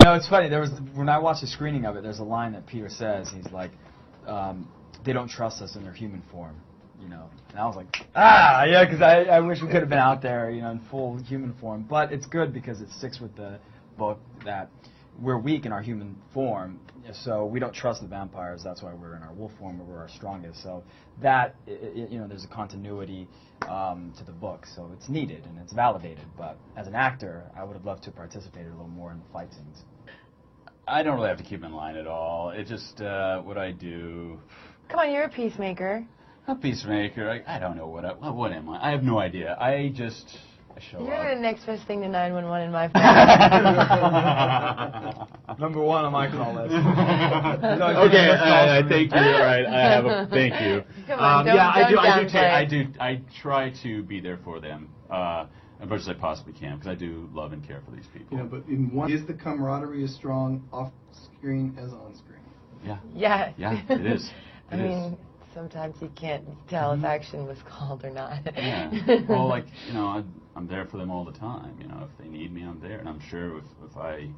No, it's funny. When I watched the screening of it, there's a line that Peter says. He's like, "They don't trust us in their human form," you know. And I was like, yeah, because I wish we could have been out there, you know, in full human form. But it's good because it sticks with the book that we're weak in our human form, so we don't trust the vampires. That's why we're in our wolf form, where we're our strongest. So that, you know, there's a continuity to the book, so it's needed and it's validated. But as an actor, I would have loved to have participated a little more in the fight scenes. I don't really have to keep in line at all. It just what I do. Come on, you're a peacemaker. A peacemaker. I don't know what am I? I have no idea. I show up. You're the next best thing to 911 in my phone. Number one on my call list. Okay, I thank you. All right, I have a thank you. Come on, don't I try to be there for them as much as I possibly can, because I do love and care for these people. You know, but in one, is the camaraderie as strong off screen as on screen? Yeah. Yeah. Yeah, it is. I mean, sometimes you can't tell if action was called or not. Yeah. Well, like, you know, I'm there for them all the time. You know, if they need me, I'm there. And I'm sure if I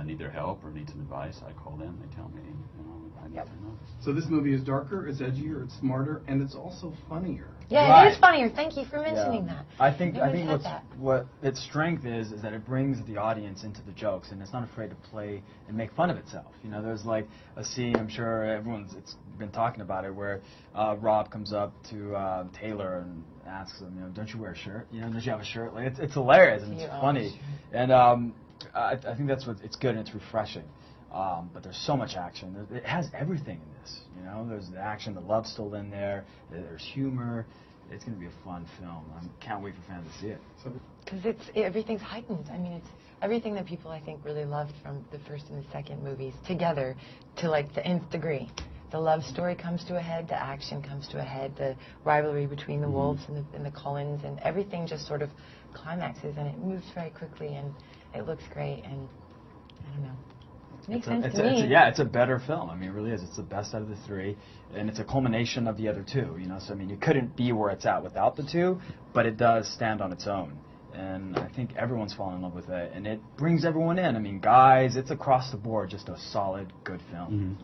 need their help or need some advice, I call them. They tell me, you know, I need their notes. So this movie is darker, it's edgier, it's smarter, and it's also funnier. Yeah, Right. it is funnier. Thank you for mentioning that. I think that. what its strength is that it brings the audience into the jokes, and it's not afraid to play and make fun of itself. You know, there's like a scene, I'm sure it's been talking about it, where Rob comes up to Taylor and asks him, you know, don't you wear a shirt? You know, don't you have a shirt? Like it's hilarious and it's funny, and I think that's what it's good and it's refreshing. But there's so much action. It has everything in this. You know, there's the action, the love's still in there. There's humor. It's going to be a fun film. I can't wait for fans to see it. Because everything's heightened. I mean, it's everything that people, I think, really loved from the first and the second movies together to, like, the nth degree. The love story comes to a head, the action comes to a head, the rivalry between the wolves and the Cullens, and everything just sort of climaxes, and it moves very quickly, and it looks great, and I don't know. Makes sense to me. It's a better film. I mean, it really is. It's the best out of the three, and it's a culmination of the other two. You know, so I mean, it couldn't be where it's at without the two, but it does stand on its own. And I think everyone's fallen in love with it, and it brings everyone in. I mean, guys, it's across the board, just a solid, good film.